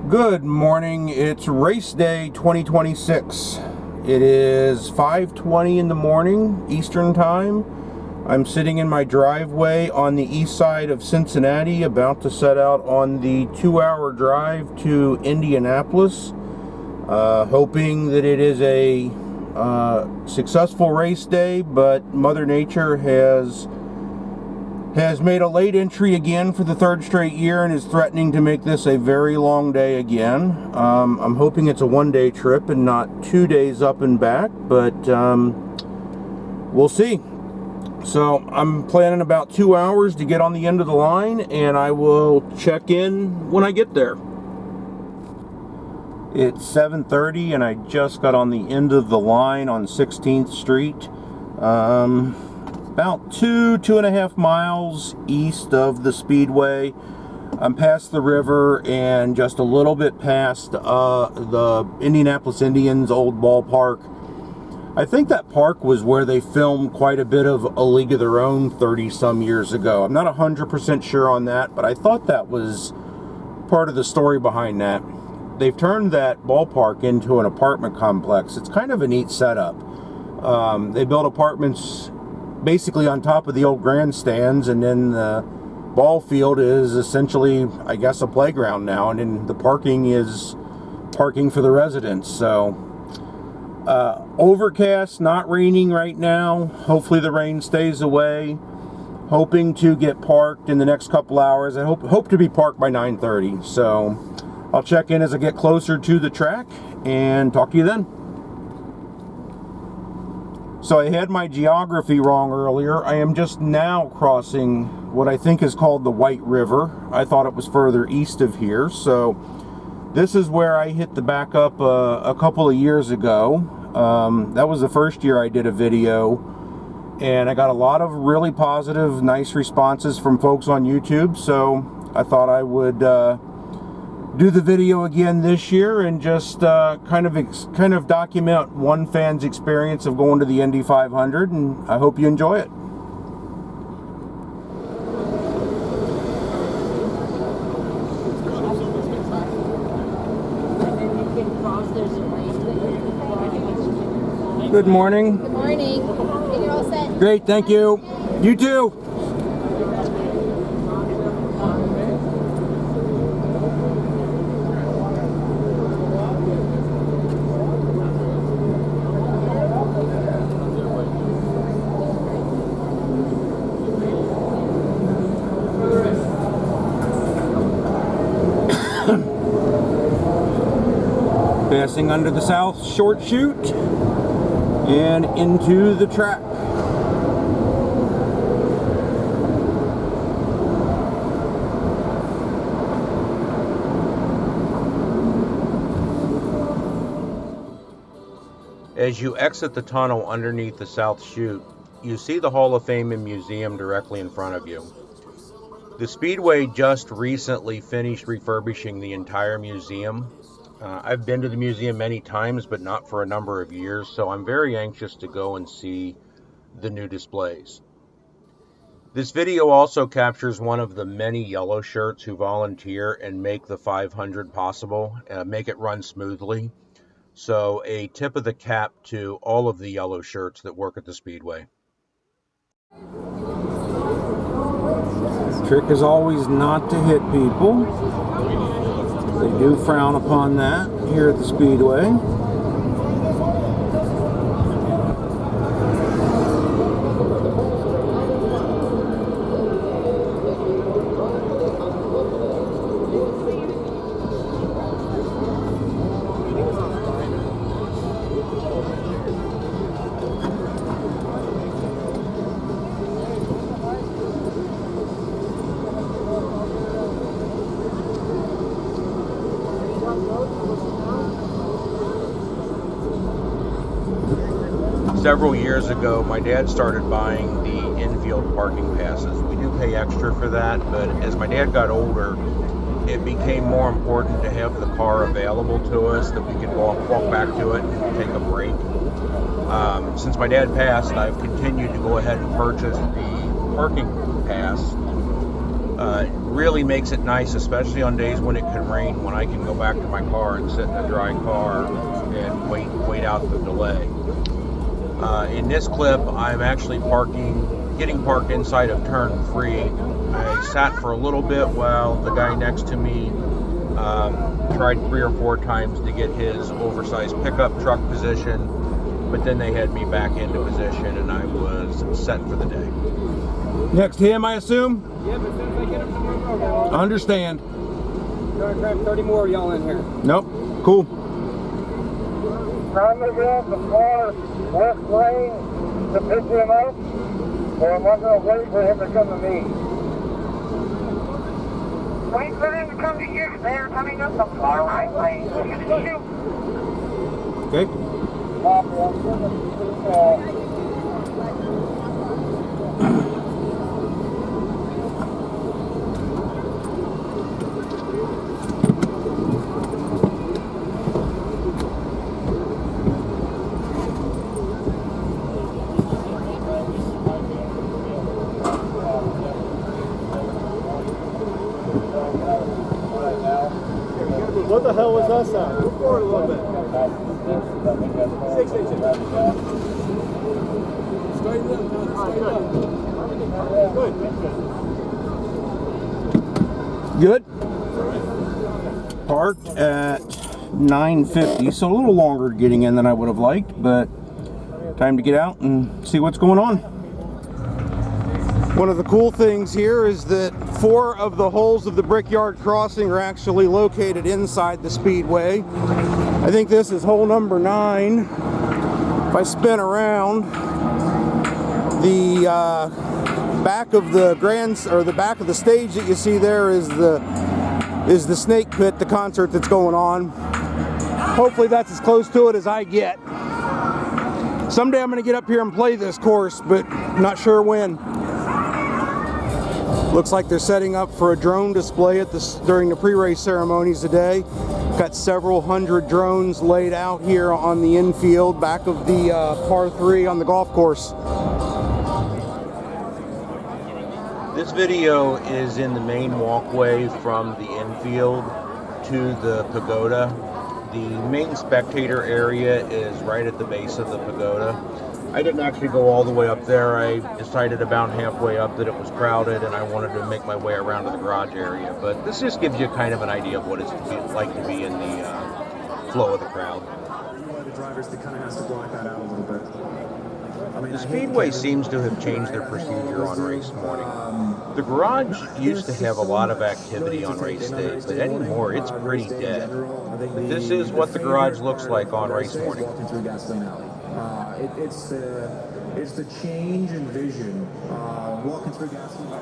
Good morning. It's race day 2026. It is 5:20 in the morning Eastern time. I'm sitting in my driveway on the east side of Cincinnati, about to set out on the 2-hour drive to Indianapolis, hoping that it is a successful race day, but Mother Nature has made a late entry again for the third straight year and is threatening to make this a very long day again. I'm hoping it's a one-day trip and not 2 days up and back, but we'll see. So I'm planning about 2 hours to get on the end of the line, and I will check in when I get there. It's 7:30 and I just got on the end of the line on 16th Street. About two and a half miles east of the Speedway. I'm past the river and just a little bit past the Indianapolis Indians old ballpark. I think that park was where they filmed quite a bit of A League of Their Own 30-some years ago. I'm not 100% sure on that, but I thought that was part of the story behind that. They've turned that ballpark into an apartment complex. It's kind of a neat setup. They built apartments basically on top of the old grandstands, and then the ball field is essentially, I guess, a playground now, and then the parking is parking for the residents. So overcast, not raining right now. Hopefully the rain stays away. Hoping to get parked in the next couple hours. I hope to be parked by 9:30. So I'll check in as I get closer to the track and talk to you then. So I had my geography wrong earlier. I am just now crossing what I think is called the White River. I thought it was further east of here. So this is where I hit the backup a couple of years ago. That was the first year I did a video, and I got a lot of really positive, nice responses from folks on YouTube. So I thought I would do the video again this year and just kind of document one fan's experience of going to the Indy 500, and I hope you enjoy it. Good morning. Good morning. You're all set? Great, thank you. You too. Passing under the South Short Chute and into the track. As you exit the tunnel underneath the South Chute, you see the Hall of Fame and Museum directly in front of you. The Speedway just recently finished refurbishing the entire museum. I've been to the museum many times, but not for a number of years, so I'm very anxious to go and see the new displays. This video also captures one of the many yellow shirts who volunteer and make the 500 possible, make it run smoothly. So a tip of the cap to all of the yellow shirts that work at the Speedway. Trick is always not to hit people. They do frown upon that here at the Speedway. Several years ago, my dad started buying the infield parking passes. We do pay extra for that, but as my dad got older, it became more important to have the car available to us, that we could walk back to it and take a break. Since my dad passed, I've continued to go ahead and purchase the parking pass It really makes it nice, especially on days when it can rain, when I can go back to my car and sit in a dry car and wait out the delay. In this clip, I'm actually getting parked inside of turn 3. I sat for a little bit while the guy next to me tried 3 or 4 times to get his oversized pickup truck position, but then they had me back into position and I was set for the day. Next to him, I assume? Yeah, but as soon as I get him from the road, Understand. gonna grab 30 more of y'all in here. Nope. Cool. I'm going to get off the far west lane to pick him up, or am I going to wait for him to come to me? Wait for him to come to you. They're coming up the far right lane. Okay. What the hell was that sound? Move forward a little bit. Straighten up, Good. Parked at 9:50, so a little longer getting in than I would have liked, but time to get out and see what's going on. One of the cool things here is that 4 of the holes of the Brickyard crossing are actually located inside the speedway. I think this is hole number 9. If I spin around, the back of the the back of the stage that you see there is the Snake Pit, the concert that's going on. Hopefully that's as close to it as I get. Someday I'm going to get up here and play this course, but not sure when. Looks like they're setting up for a drone display during the pre-race ceremonies today. Got several hundred drones laid out here on the infield back of the par 3 on the golf course. This video is in the main walkway from the infield to the pagoda. The main spectator area is right at the base of the pagoda. I didn't actually go all the way up there. I decided about halfway up that it was crowded and I wanted to make my way around to the garage area. But this just gives you kind of an idea of what it's like to be in the flow of the crowd. The drivers that kind of has to block that out a little bit. The Speedway seems to have changed their procedure on race morning. The garage used to have a lot of activity on race day, but anymore it's pretty dead. But this is what the garage looks like on race morning. It's the change in vision. Walking through Gasoline.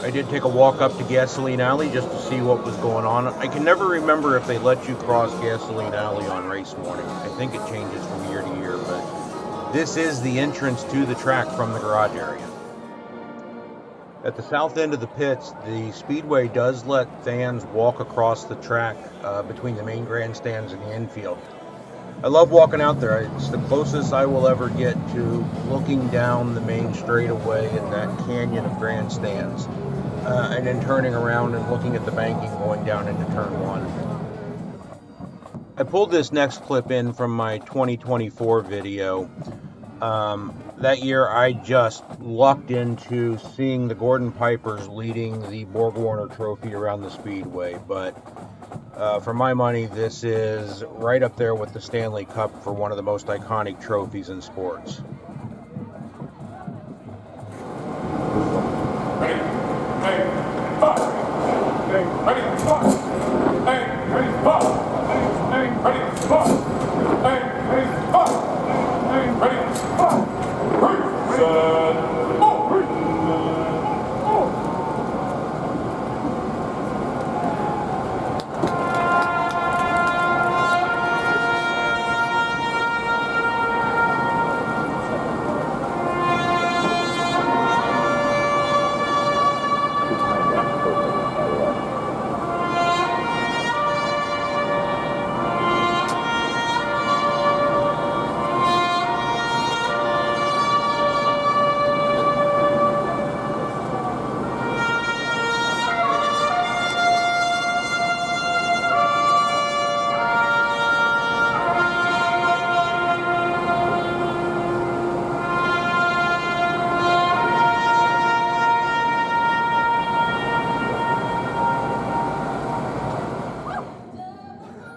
I did take a walk up to Gasoline Alley just to see what was going on. I can never remember if they let you cross Gasoline Alley on race morning. I think it changes from year to year, but this is the entrance to the track from the garage area. At the south end of the pits, the Speedway does let fans walk across the track between the main grandstands and the infield. I love walking out there. It's the closest I will ever get to looking down the main straightaway in that canyon of grandstands, and then turning around and looking at the banking going down into turn 1. I pulled this next clip in from my 2024 video. That year I just lucked into seeing the Gordon Pipers leading the Borg-Warner Trophy around the Speedway, but for my money, this is right up there with the Stanley Cup for one of the most iconic trophies in sports. Ready, hey, pause. Hey, ready, pause. Hey, ready, pause. Hey, ready, pause. Hey, ready, pause. Hey, ready, pause. Set.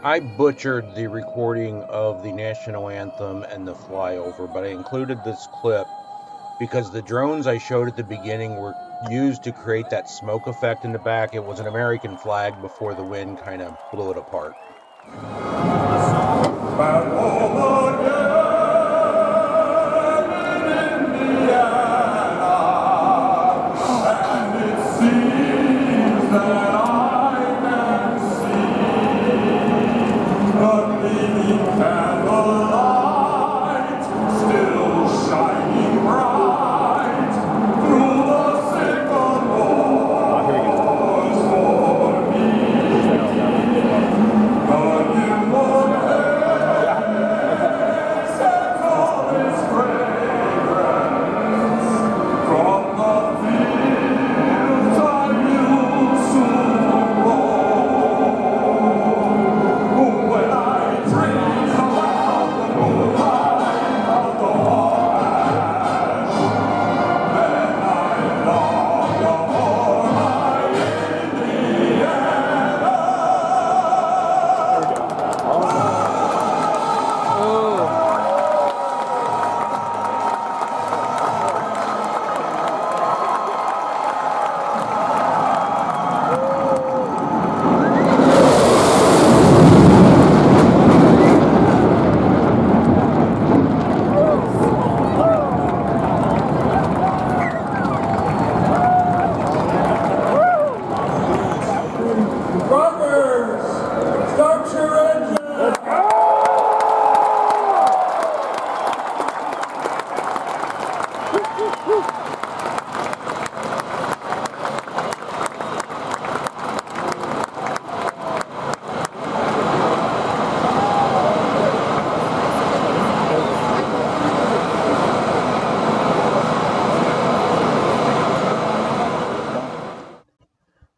I butchered the recording of the national anthem and the flyover, but I included this clip because the drones I showed at the beginning were used to create that smoke effect in the back. It was an American flag before the wind kind of blew it apart.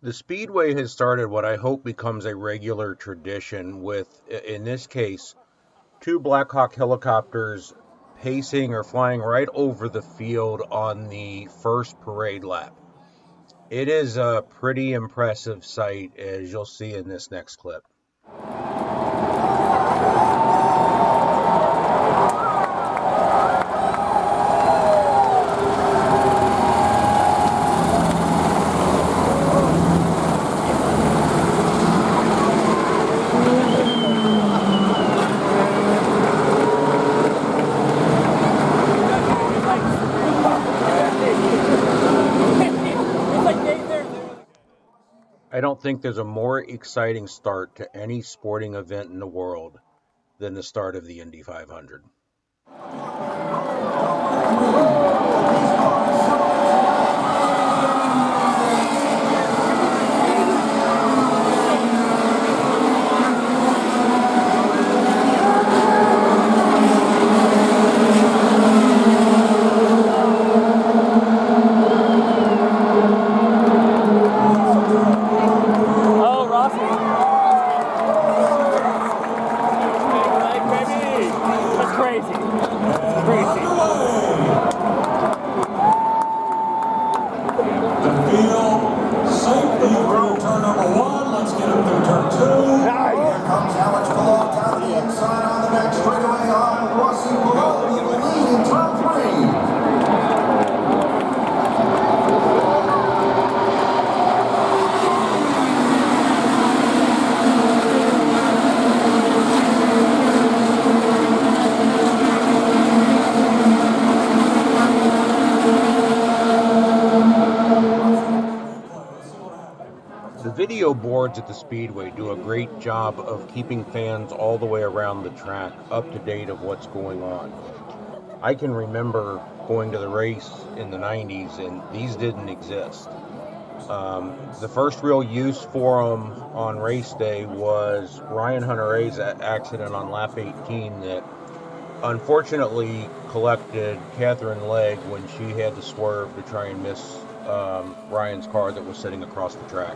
The Speedway has started what I hope becomes a regular tradition with, in this case, two Black Hawk helicopters pacing or flying right over the field on the first parade lap. It is a pretty impressive sight, as you'll see in this next clip. I don't think there's a more exciting start to any sporting event in the world than the start of the Indy 500. The video boards at the Speedway do a great job of keeping fans all the way around the track up to date of what's going on. I can remember going to the race in the 90s and these didn't exist. The first real use for them on race day was Ryan Hunter-Reay's accident on lap 18 that unfortunately collected Catherine Legg when she had to swerve to try and miss Ryan's car that was sitting across the track.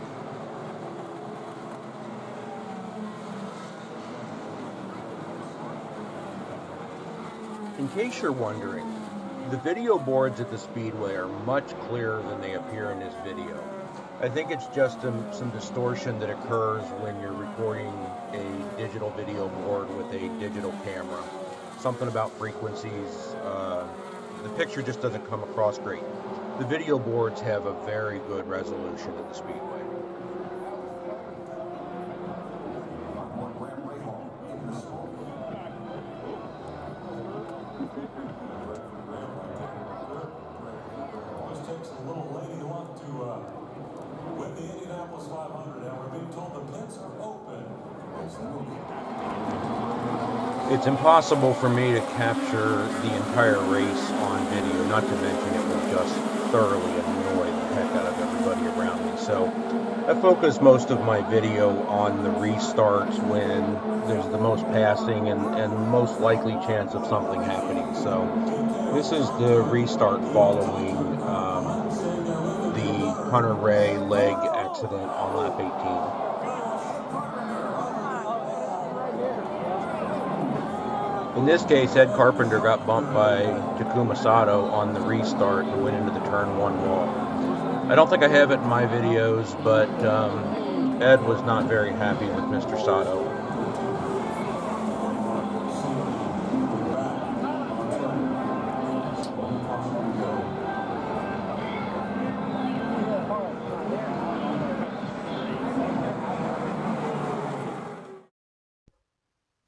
In case you're wondering, the video boards at the Speedway are much clearer than they appear in this video. I think it's just some distortion that occurs when you're recording a digital video board with a digital camera. Something about frequencies. The picture just doesn't come across great. The video boards have a very good resolution at the Speedway. Always takes a little lady luck to win the Indianapolis 500, and we're being told the pits are open. It's impossible for me to capture the entire race on video, not to mention it would just thoroughly annoy the heck out of everybody around me. So I focus most of my video on the restarts when there's the most passing and most likely chance of something happening. So this is the restart following the Hunter Ray leg accident on lap 18. In this case, Ed Carpenter got bumped by Takuma Sato on the restart and went into the turn 1 wall. I don't think I have it in my videos, but Ed was not very happy with Mr. Sato.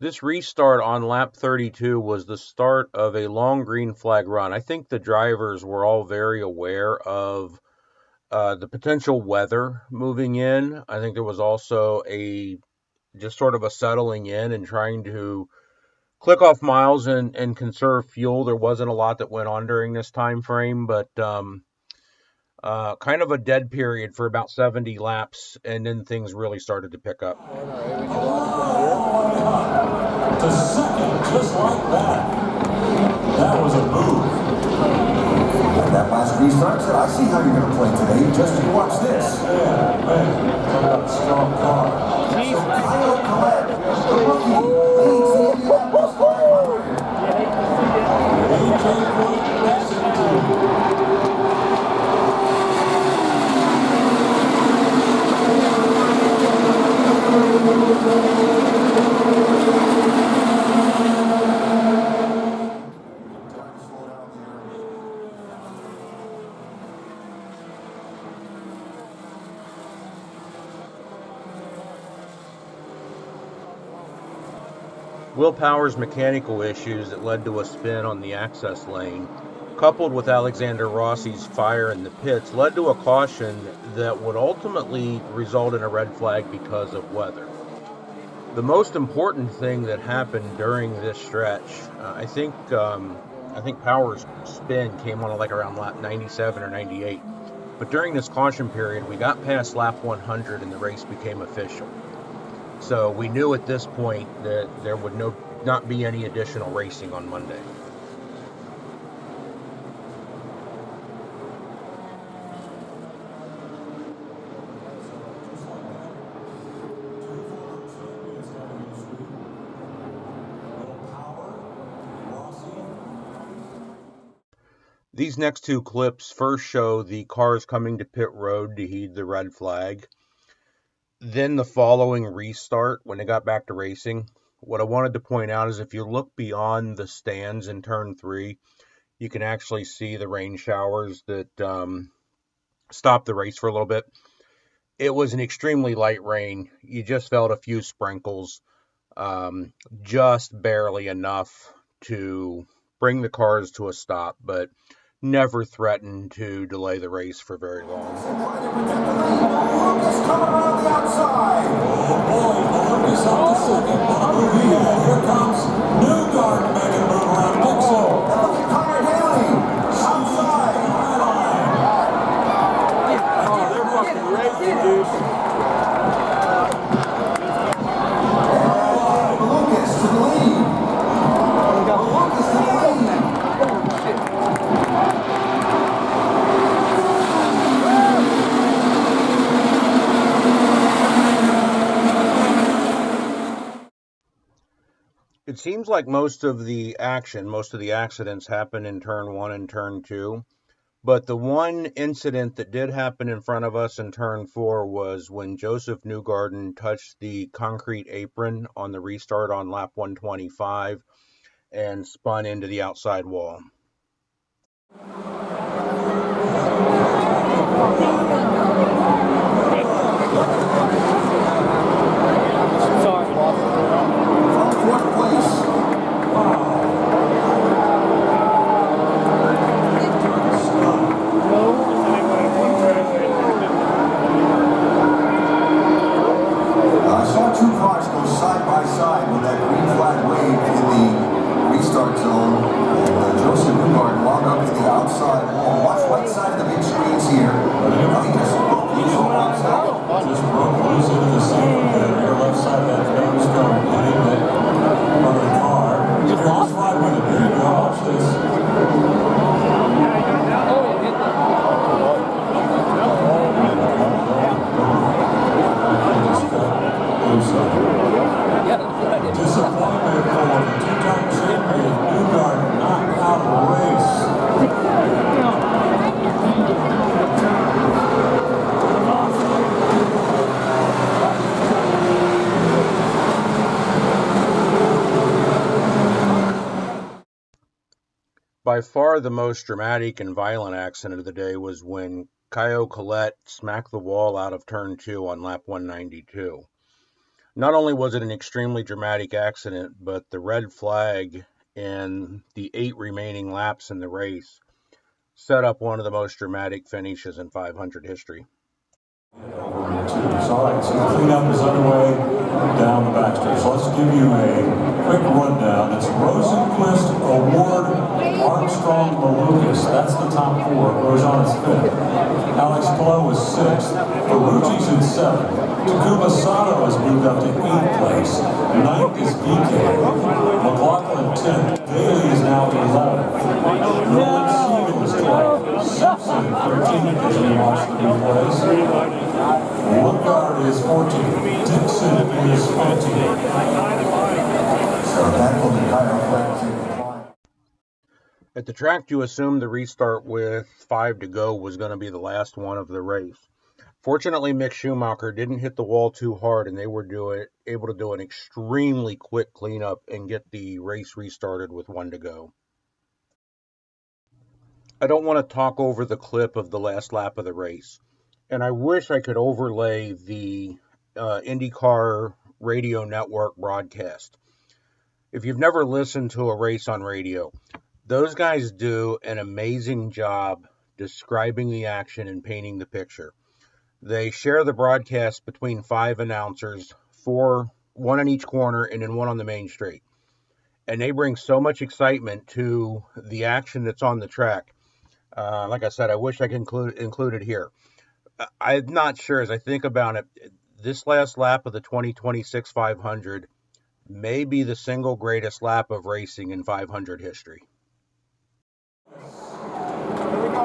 This restart on lap 32 was the start of a long green flag run. I think the drivers were all very aware of the potential weather moving in. I think there was also just sort of a settling in and trying to click off miles and conserve fuel. There wasn't a lot that went on during this time frame, but kind of a dead period for about 70 laps, and then things really started to pick up. To second, just like that. That was a move. And that last restart said, I see how you're going to play today. Just you watch this. Yeah, man. Talk about a strong car. So Kyle Collette, the rookie, leads the Indianapolis 500. AJ Foyt Racing Team. Will Power's mechanical issues that led to a spin on the access lane, coupled with Alexander Rossi's fire in the pits, led to a caution that would ultimately result in a red flag because of weather. The most important thing that happened during this stretch, I think Power's spin came on like around lap 97 or 98. But during this caution period, we got past lap 100 and the race became official. So we knew at this point that there would not be any additional racing on Monday. These next two clips first show the cars coming to pit road to heed the red flag. Then the following restart when they got back to racing. What I wanted to point out is if you look beyond the stands in turn 3, you can actually see the rain showers that stopped the race for a little bit. It was an extremely light rain. You just felt a few sprinkles, just barely enough to bring the cars to a stop, but never threatened to delay the race for very long. Trying to protect the lead. Lucas coming around the outside. Oh boy, Lucas up to second. What a move he had. Here comes Newgarden making a move around Dixon. And look at Connor Daly. Outside. Oh, they're fucking racing, dude. And Lucas to the lead. Lucas to the lead. It seems like most of the accidents happen in turn 1 and turn 2, But the one incident that did happen in front of us in turn 4 was when Joseph Newgarden touched the concrete apron on the restart on lap 125 and spun into the outside wall. From fourth place. I saw two cars go side by side with that green flag wave in the restart zone. And Joseph Newgarden wound up in the outside wall. Watch right side of the big screens here. He just broke loose on one side. Just broke loose into the safety barrier, left side of that nose cone, hitting that part of the car. Just lost 5 minutes. There you go. Watch this. Disappointment for the two-time champion Newgarden, knocked out of the race. By far the most dramatic and violent accident of the day was when Caio Collet smacked the wall out of turn 2 on lap 192. Not only was it an extremely dramatic accident, but the red flag and the 8 remaining laps in the race set up one of the most dramatic finishes in 500 history. All right, so the cleanup is underway down the backstretch. So let's give you a quick rundown. It's Rosenquist, Award, Armstrong, Malukas. That's the top 4. Grosjean is 5th. Alex Palou is 6th. Ferrucci's in 7th. Takuma Sato has moved up to 8th place. 9th is VK. McLaughlin 10th. Daly is now 11th. Nolan Siegel is 12th. Simpson 13th as we watch the replays. Woodgard is 14th. Dixon is 15th. So that will be Caio. At the track, you assumed the restart with 5 to go was going to be the last one of the race. Fortunately, Mick Schumacher didn't hit the wall too hard, and they were able to do an extremely quick cleanup and get the race restarted with 1 to go. I don't want to talk over the clip of the last lap of the race, and I wish I could overlay the IndyCar radio network broadcast. If you've never listened to a race on radio, those guys do an amazing job describing the action and painting the picture. They share the broadcast between 5 announcers, 4, 1 in each corner and then 1 on the main straight. And they bring so much excitement to the action that's on the track. Like I said, I wish I could include it here. I'm not sure, as I think about it, this last lap of the 2026 500 may be the single greatest lap of racing in 500 history. Here we go.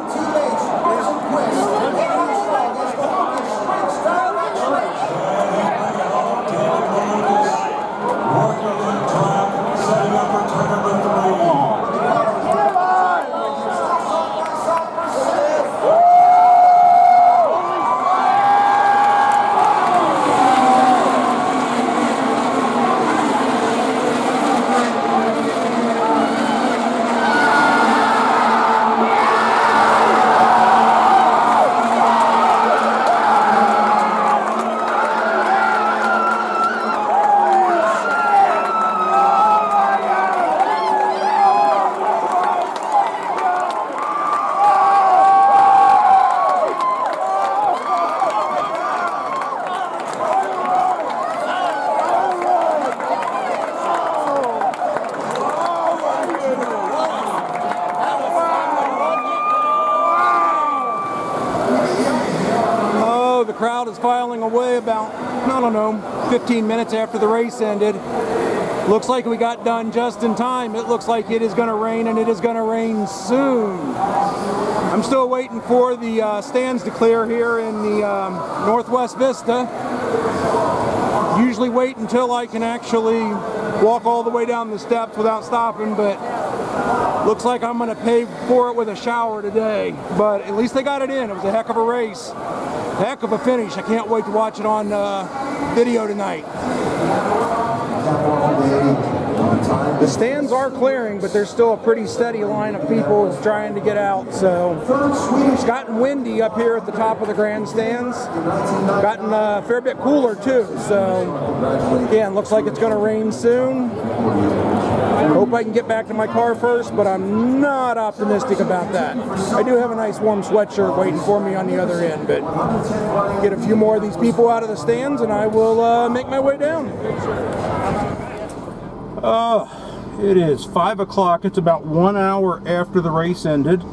Teammates piling away about, I don't know, 15 minutes after the race ended. Looks like we got done just in time. It looks like it is going to rain, and it is going to rain soon. I'm still waiting for the stands to clear here in the Northwest Vista. Usually wait until I can actually walk all the way down the steps without stopping, but looks like I'm going to pay for it with a shower today. But at least they got it in. It was a heck of a race. Heck of a finish. I can't wait to watch it on video tonight. The stands are clearing, but there's still a pretty steady line of people trying to get out. So it's gotten windy up here at the top of the grandstands. Gotten a fair bit cooler too. So again, looks like it's going to rain soon. Hope I can get back to my car first, but I'm not optimistic about that. I do have a nice warm sweatshirt waiting for me on the other end, but get a few more of these people out of the stands and I will make my way down. It is 5 o'clock. It's about 1 hour after the race ended.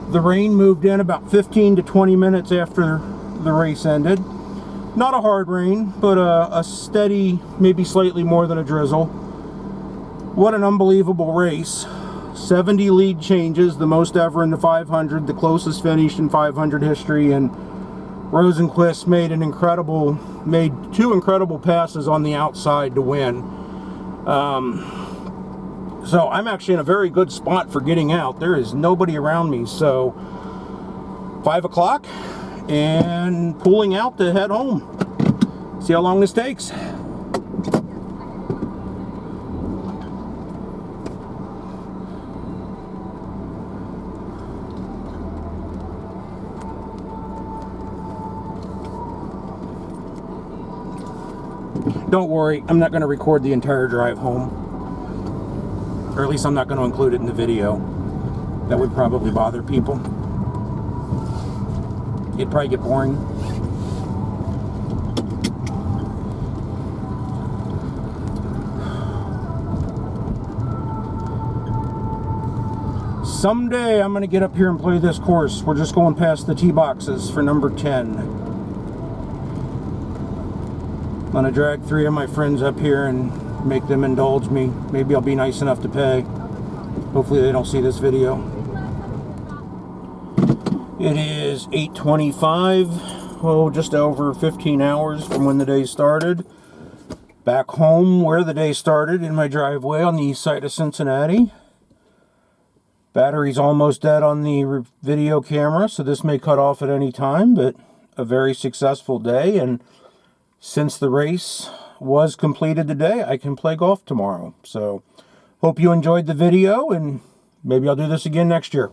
The rain moved in about 15 to 20 minutes after the race ended. Not a hard rain, but a steady, maybe slightly more than a drizzle. What an unbelievable race. 70 lead changes, the most ever in the 500, the closest finish in 500 history, and Rosenqvist made two incredible passes on the outside to win. So I'm actually in a very good spot for getting out. There is nobody around me, so 5 o'clock and pulling out to head home. See how long this takes. Don't worry, I'm not going to record the entire drive home. Or at least I'm not going to include it in the video. That would probably bother people. It'd probably get boring. Someday I'm going to get up here and play this course. We're just going past the tee boxes for number 10. I'm going to drag 3 of my friends up here and make them indulge me. Maybe I'll be nice enough to pay. Hopefully they don't see this video. It is 8:25. Well, just over 15 hours from when the day started. Back home where the day started, in my driveway on the east side of Cincinnati. Battery's almost dead on the video camera, so this may cut off at any time, but a very successful day, and since the race was completed today, I can play golf tomorrow. So, hope you enjoyed the video, and maybe I'll do this again next year.